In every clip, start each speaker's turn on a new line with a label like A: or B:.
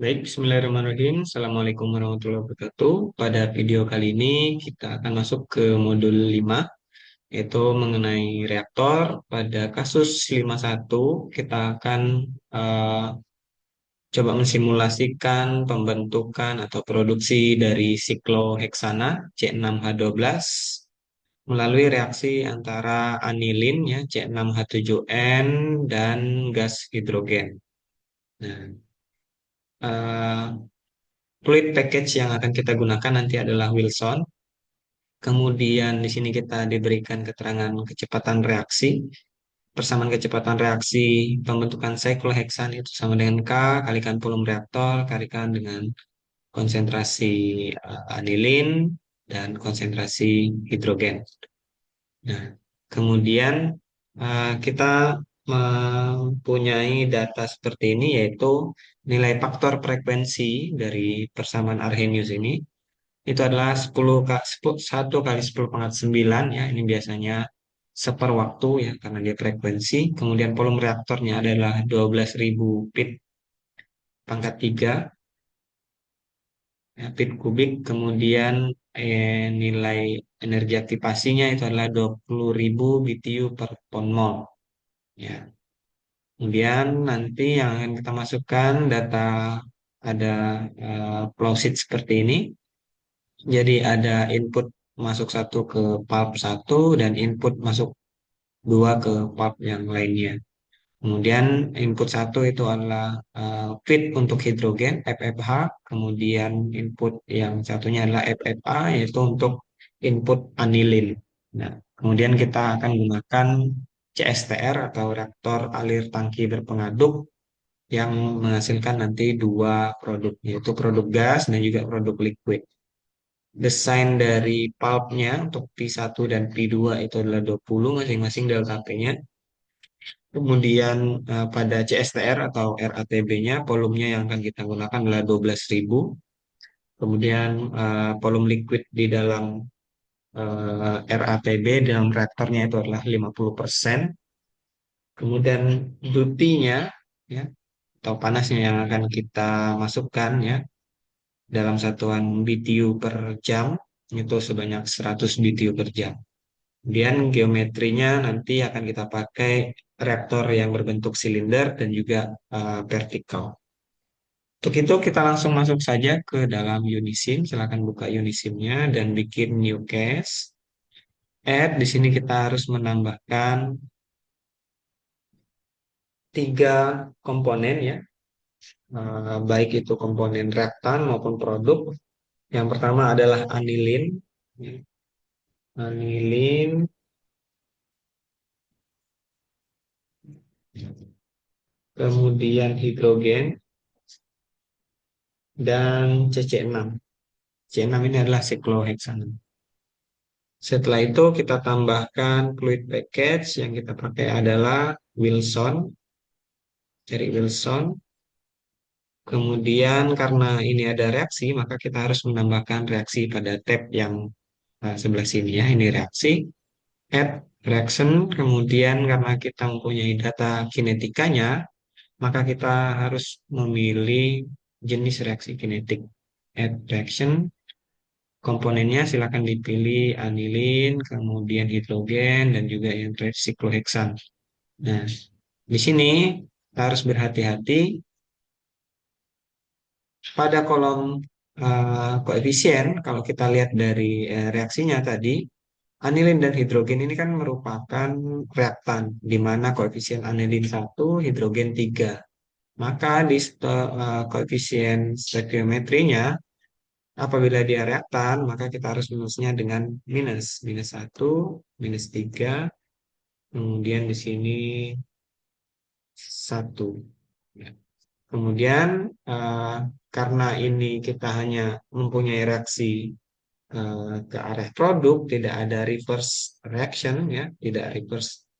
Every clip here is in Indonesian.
A: Baik, bismillahirrahmanirrahim. Assalamualaikum warahmatullahi wabarakatuh. Pada video kali ini kita akan masuk ke modul 5, yaitu mengenai reaktor. Pada kasus 51, kita akan eh, coba mensimulasikan pembentukan atau produksi dari sikloheksana C6H12 melalui reaksi antara anilin ya C6H7N dan gas hidrogen. Nah, eh, fluid package yang akan kita gunakan nanti adalah Wilson. Kemudian di sini kita diberikan keterangan kecepatan reaksi. Persamaan kecepatan reaksi pembentukan sikloheksan itu sama dengan K kalikan volume reaktor kalikan dengan konsentrasi anilin dan konsentrasi hidrogen. Nah, kemudian kita mempunyai data seperti ini yaitu nilai faktor frekuensi dari persamaan Arrhenius ini itu adalah 1 kali 10 pangkat 9 ya. Ini biasanya seperwaktu ya karena dia frekuensi. Kemudian volume reaktornya adalah 12.000 pit pangkat 3 ya, pit kubik. Kemudian nilai energi aktivasinya itu adalah 20.000 BTU per ton mol ya. Kemudian nanti yang akan kita masukkan data ada flow sheet seperti ini. Jadi ada input masuk satu ke pulp satu dan input masuk dua ke pulp yang lainnya. Kemudian input satu itu adalah feed untuk hidrogen FFH, kemudian input yang satunya adalah FFA yaitu untuk input anilin. Nah, kemudian kita akan gunakan CSTR atau reaktor alir tangki berpengaduk yang menghasilkan nanti dua produk yaitu produk gas dan juga produk liquid. Desain dari pulpnya untuk P1 dan P2 itu adalah 20 masing-masing delta P-nya. Kemudian pada CSTR atau RATB-nya volumenya yang akan kita gunakan adalah 12.000. Kemudian volume liquid di dalam RATB dalam reaktornya itu adalah 50%. Kemudian duty-nya ya atau panasnya yang akan kita masukkan ya dalam satuan BTU per jam itu sebanyak 100 BTU per jam. Kemudian geometrinya nanti akan kita pakai reaktor yang berbentuk silinder dan juga vertikal. Untuk itu kita langsung masuk saja ke dalam Unisim. Silakan buka Unisimnya dan bikin new case. Add di sini kita harus menambahkan tiga komponen ya, baik itu komponen reaktan maupun produk. Yang pertama adalah anilin, ya. Anilin, kemudian hidrogen dan CC6. C6 ini adalah sikloheksan. Setelah itu kita tambahkan fluid package yang kita pakai adalah Wilson, dari Wilson. Kemudian karena ini ada reaksi, maka kita harus menambahkan reaksi pada tab yang sebelah sini ya. Ini reaksi, add reaction. Kemudian karena kita mempunyai data kinetikanya, maka kita harus memilih jenis reaksi kinetik. Add reaction. Komponennya silakan dipilih anilin, kemudian hidrogen, dan juga yang terakhir sikloheksan. Nah, di sini kita harus berhati-hati pada kolom koefisien. Kalau kita lihat dari reaksinya tadi, anilin dan hidrogen ini kan merupakan reaktan, di mana koefisien anilin 1, hidrogen 3. Maka di koefisien stoikiometrinya, apabila dia reaktan, maka kita harus menulisnya dengan minus. Minus 1, minus 3, kemudian di sini 1. Ya. Kemudian eh, karena ini kita hanya mempunyai reaksi ke arah produk, tidak ada reverse reaction, ya, tidak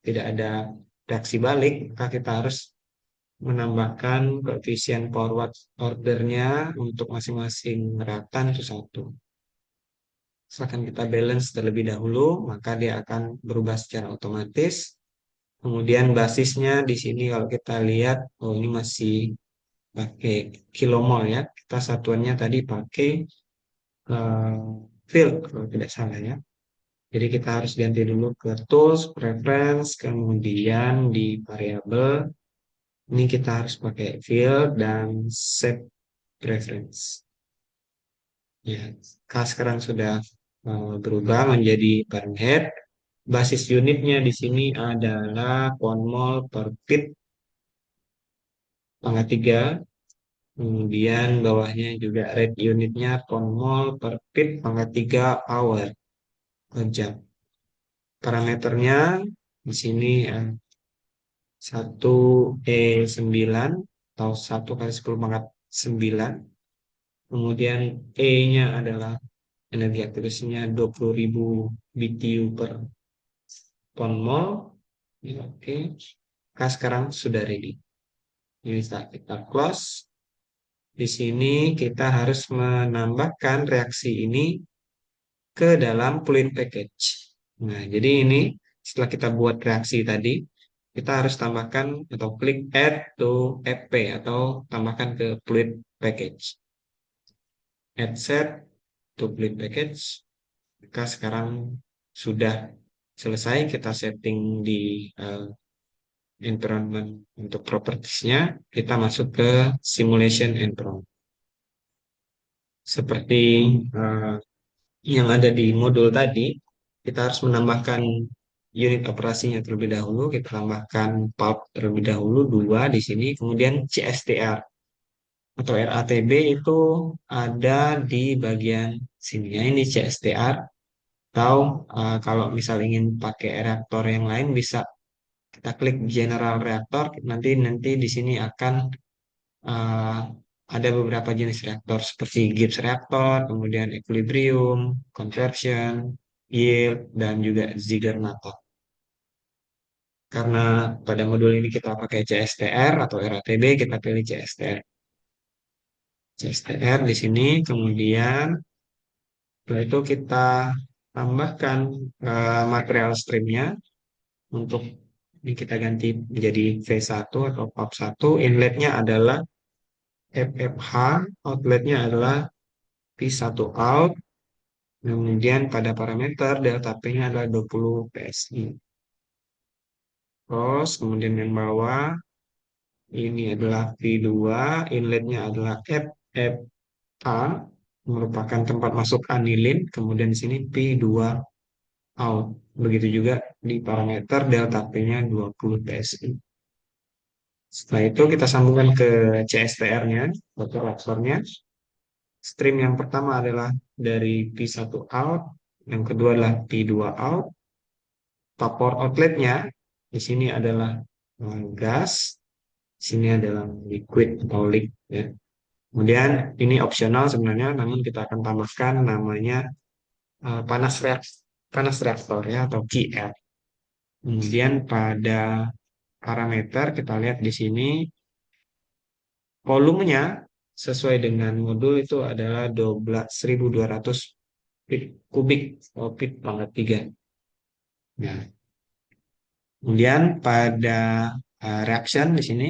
A: ada reaksi balik, maka kita harus menambahkan koefisien forward ordernya untuk masing-masing reaktan itu 1. Misalkan kita balance terlebih dahulu, maka dia akan berubah secara otomatis. Kemudian basisnya di sini kalau kita lihat, oh ini masih pakai kilomol ya. Kita satuannya tadi pakai eh, field kalau tidak salah ya. Jadi kita harus ganti dulu ke tools, preference, kemudian di variable ini kita harus pakai field dan set preference. Ya, sekarang sudah berubah menjadi Fahrenheit. Basis unitnya di sini adalah pound mol per feet pangkat 3. Kemudian bawahnya juga rate unitnya pound mol per feet pangkat 3 hour per jam. Parameternya di sini 1 E9 atau 1 kali 10⁻⁹. Kemudian E-nya adalah energi aktifasinya 20.000 BTU per pound mol. Ya, oke. Nah, sekarang sudah ready. Ini kita close. Di sini kita harus menambahkan reaksi ini ke dalam fluid package. Nah, jadi ini setelah kita buat reaksi tadi, kita harus tambahkan atau klik add to FP atau tambahkan ke fluid package. Add set to fluid package. Maka sekarang sudah selesai kita setting di environment untuk propertiesnya. Kita masuk ke simulation environment. Seperti uh, yang ada di modul tadi, kita harus menambahkan unit operasinya terlebih dahulu. Kita tambahkan pulp terlebih dahulu 2 di sini, kemudian CSTR atau RATB itu ada di bagian sini ya. Ini CSTR atau kalau misal ingin pakai reaktor yang lain bisa kita klik General Reactor. Nanti di sini akan uh, ada beberapa jenis reaktor seperti Gibbs reaktor, kemudian equilibrium, conversion, yield, dan juga Ziegler-Natta. Karena pada modul ini kita pakai CSTR atau RATB, kita pilih CSTR. CSTR di sini, kemudian setelah itu kita tambahkan material streamnya untuk ini kita ganti menjadi V1 atau PAP1. Inletnya adalah FFH, outletnya adalah P1 out. Kemudian pada parameter delta P-nya adalah 20 PSI. Terus kemudian yang bawah ini adalah V2, inletnya adalah FFA, merupakan tempat masuk anilin. Kemudian di sini P2 out. Begitu juga di parameter delta P-nya 20 PSI. Setelah itu kita sambungkan ke CSTR-nya, atau reaktornya. Stream yang pertama adalah dari P1 out, yang kedua adalah P2 out. Vapor outletnya di sini adalah gas, di sini adalah liquid atau leak ya. Kemudian ini opsional sebenarnya, namun kita akan tambahkan namanya panas reaktor ya atau QR. Kemudian pada parameter kita lihat di sini volumenya sesuai dengan modul itu adalah 12.200 feet kubik atau feet pangkat 3. Nah, kemudian pada reaction di sini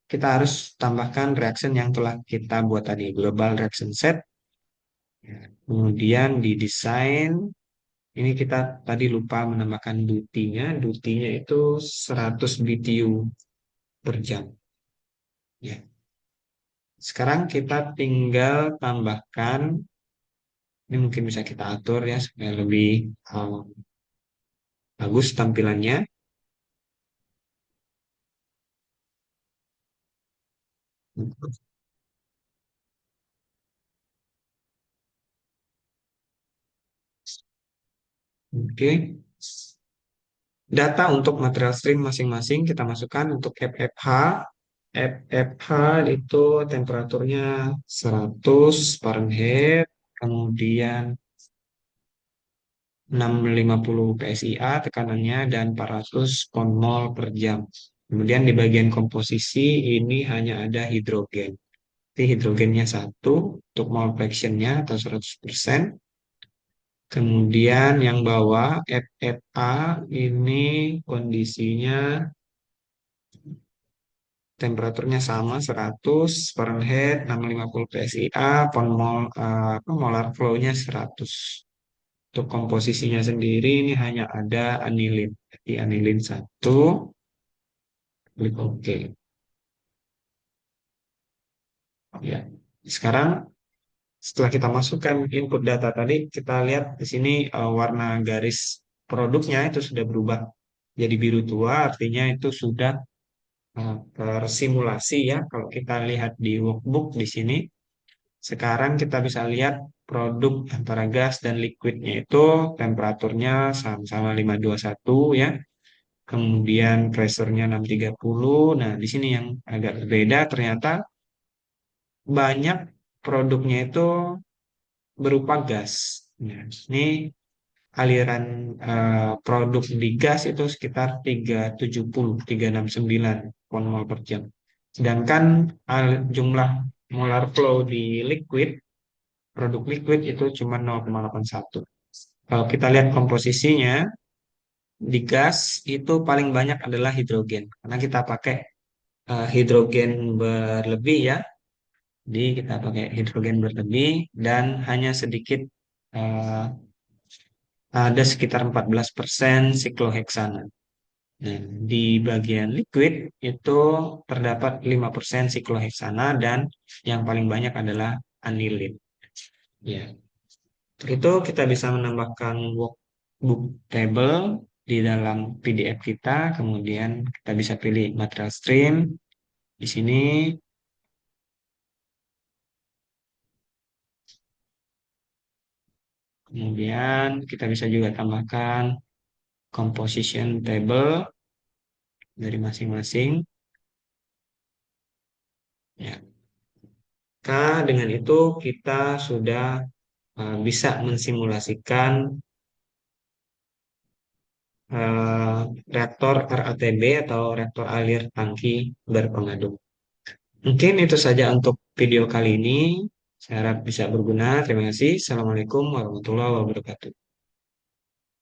A: kita harus tambahkan reaction yang telah kita buat tadi, global reaction set. Kemudian di desain ini kita tadi lupa menambahkan duty-nya. Duty-nya itu 100 BTU per jam. Ya. Sekarang kita tinggal tambahkan, ini mungkin bisa kita atur ya supaya lebih bagus tampilannya. Oke. Data untuk material stream masing-masing kita masukkan untuk FFH. FFH itu temperaturnya 100 Fahrenheit, kemudian 650 PSIA tekanannya dan 400 pound mol per jam. Kemudian di bagian komposisi ini hanya ada hidrogen. Jadi hidrogennya 1 untuk mol fraction-nya atau 100%. Kemudian yang bawah FFA ini kondisinya temperaturnya sama 100 Fahrenheit, 650 PSIA, molar flow-nya 100. Untuk komposisinya sendiri ini hanya ada anilin. Jadi anilin satu, klik OK. Ya. Sekarang setelah kita masukkan input data tadi, kita lihat di sini warna garis produknya itu sudah berubah jadi biru tua, artinya itu sudah tersimulasi ya. Kalau kita lihat di workbook di sini, sekarang kita bisa lihat produk antara gas dan liquidnya itu temperaturnya sama-sama 521 ya. Kemudian pressure-nya 630. Nah, di sini yang agak berbeda ternyata banyak produknya itu berupa gas. Nah, ini aliran produk di gas itu sekitar 370, 369 pon mol per jam. Sedangkan jumlah molar flow di liquid, produk liquid itu cuma 0,81. Kalau kita lihat komposisinya, di gas itu paling banyak adalah hidrogen. Karena kita pakai hidrogen berlebih ya. Jadi kita pakai hidrogen berlebih dan hanya sedikit eh, ada sekitar 14% sikloheksana. Nah, di bagian liquid itu terdapat 5% sikloheksana dan yang paling banyak adalah anilin. Ya, untuk itu kita bisa menambahkan workbook table di dalam PDF kita, kemudian kita bisa pilih material stream. Di sini kemudian kita bisa juga tambahkan composition table dari masing-masing. Ya, dengan itu kita sudah bisa mensimulasikan eh, reaktor RATB atau reaktor alir tangki berpengaduk. Mungkin itu saja untuk video kali ini. Saya harap bisa berguna. Terima kasih. Assalamualaikum warahmatullahi wabarakatuh.